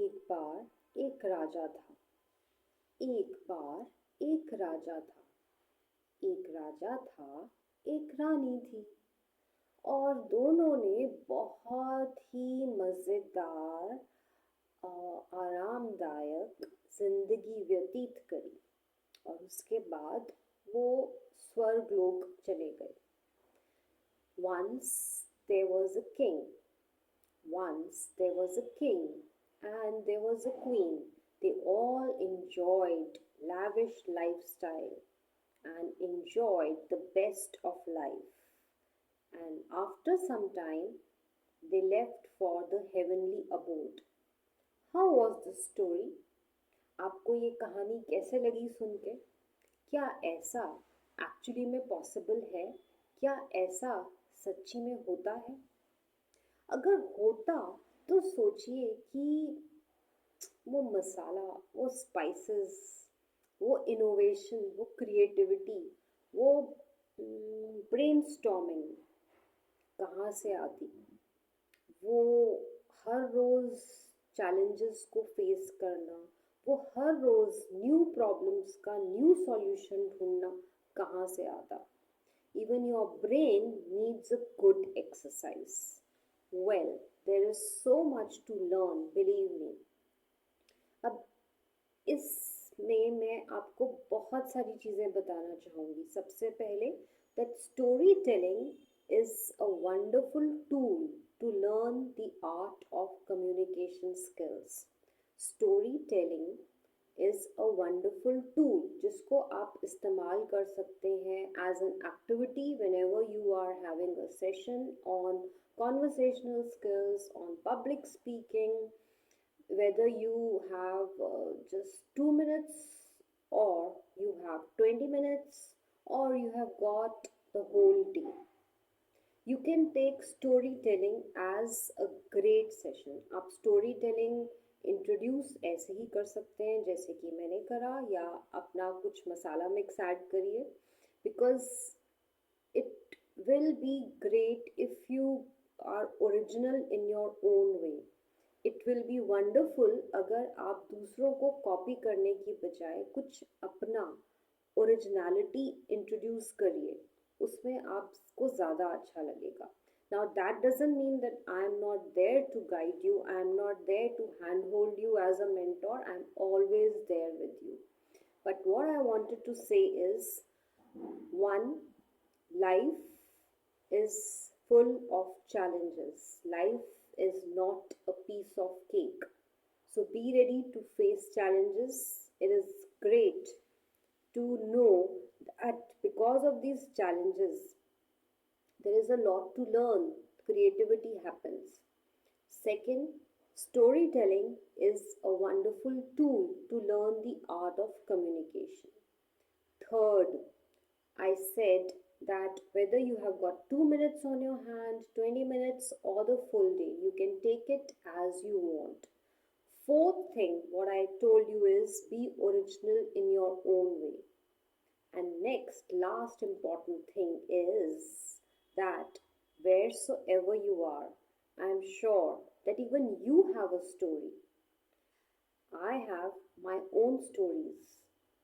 एक बार एक राजा था। एक बार एक राजा था। एक राजा था, एक रानी थी। और दोनों ने बहुत ही मज़ेदार आरामदायक जिंदगी व्यतीत करी। और उसके बाद वो स्वर्गलोक चले गए। Once there was a king. Once there was a king and there was a queen. They all enjoyed lavish lifestyle and enjoyed the best of life. And after some time, they left for the heavenly abode. How was the story? आपको ये कहानी कैसे लगी सुन के? क्या ऐसा actually में possible है? क्या ऐसा सच्ची में होता है? अगर होता तो सोचिए कि वो मसाला, वो स्पाइसेस, वो इनोवेशन, वो क्रिएटिविटी, वो ब्रेनस्टॉर्मिंग कहाँ से आती? वो हर रोज़ चैलेंजेस को फेस करना, वो हर रोज़ न्यू प्रॉब्लम्स का न्यू सॉल्यूशन ढूंढना कहाँ से आता? Even your brain needs a good exercise. Well, there is so much to learn, believe me. अब इसमें मैं आपको बहुत सारी चीज़ें बताना चाहूँगी। सबसे पहले that storytelling is a wonderful tool to learn the art of communication skills. Storytelling is a wonderful tool जिसको आप इस्तेमाल कर सकते हैं as an activity whenever you are having a session on conversational skills, on public speaking, whether you have just 2 minutes or you have 20 minutes or you have got the whole day. You can take storytelling as a great session. आप storytelling introduce ऐसे ही कर सकते हैं जैसे कि मैंने करा, या अपना कुछ मसाला मिक्स ऐड करिए, because it will be great if you are original in your own way. It will be wonderful अगर आप दूसरों को कॉपी करने की बजाय कुछ अपना ओरिजिनलिटी इंट्रोड्यूस करिए, उसमें आपको ज़्यादा अच्छा लगेगा. Now, that doesn't mean that I am not there to guide you, I am not there to handhold you as a mentor, I am always there with you. But what I wanted to say is one, life is full of challenges. Life is not a piece of cake. So be ready to face challenges. It is great to know that because of these challenges, there is a lot to learn. Creativity happens. Second, storytelling is a wonderful tool to learn the art of communication. Third, I said that whether you have got 2 minutes on your hand, 20 minutes, or the full day, you can take it as you want. Fourth thing, what I told you is be original in your own way. And next, last important thing is that wheresoever you are, I am sure that even you have a story. I have my own stories.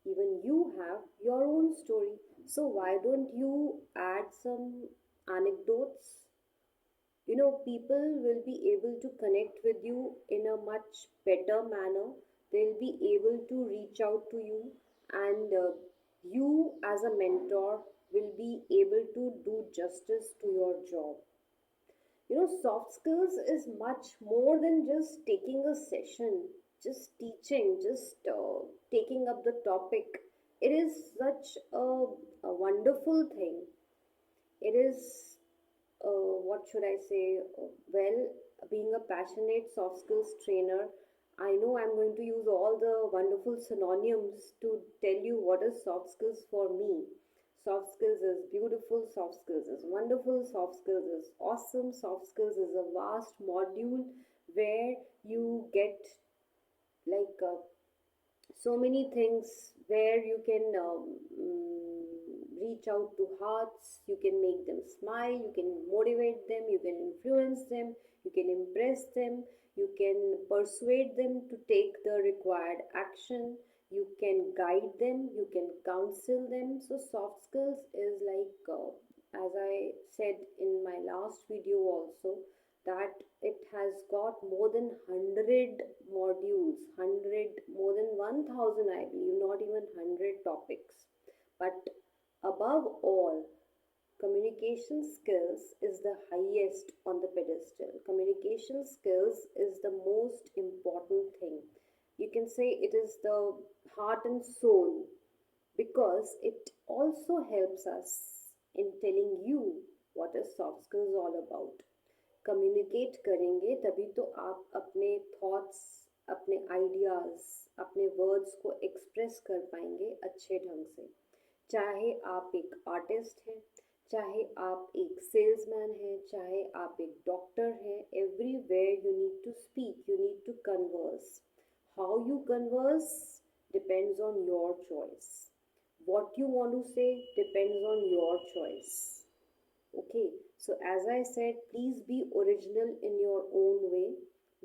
Even you have your own story. So why don't you add some anecdotes? People will be able to connect with you in a much better manner. They'll be able to reach out to you, and you, as a mentor, will be able to do justice to your job. Soft skills is much more than just taking a session, just teaching, just taking up the topic. It is such a wonderful thing. It is, what should I say? Well, being a passionate soft skills trainer, I know I'm going to use all the wonderful synonyms to tell you what is soft skills for me. Soft skills is beautiful, soft skills is wonderful, soft skills is awesome, soft skills is a vast module where you get like so many things, where you can reach out to hearts, you can make them smile, you can motivate them, you can influence them, you can impress them, you can persuade them to take the required action, you can guide them, you can counsel them. So soft skills is like, as I said in my last video also, that it has got more than 100 modules, 100, more than 1000, I believe, not even 100 topics. But above all, communication skills is the highest on the pedestal. Communication skills is the most important thing. You can say it is the heart and soul, because it also helps us in telling you what is soft skills all about. Communicate करेंगे तभी तो आप अपने thoughts, अपने ideas, अपने words को express कर पाएंगे अच्छे ढंग से। चाहे आप एक आर्टिस्ट हैं, चाहे आप एक सेल्समैन हैं, चाहे आप एक डॉक्टर हैं, everywhere you need to speak, you need to converse. How you converse depends on your choice. What you want to say depends on your choice. Okay, so as I said, please be original in your own way.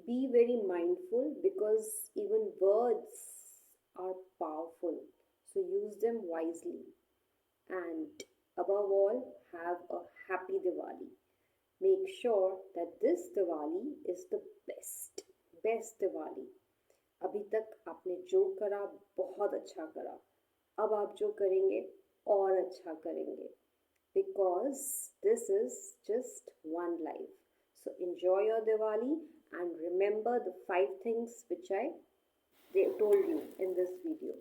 Be very mindful, because even words are powerful. So use them wisely. And above all, have a happy Diwali. Make sure that this Diwali is the best Diwali. अभी तक आपने जो करा बहुत अच्छा करा, अब आप जो करेंगे और अच्छा करेंगे, because this is just one life. So enjoy your Diwali and remember the 5 things which I told you in this video.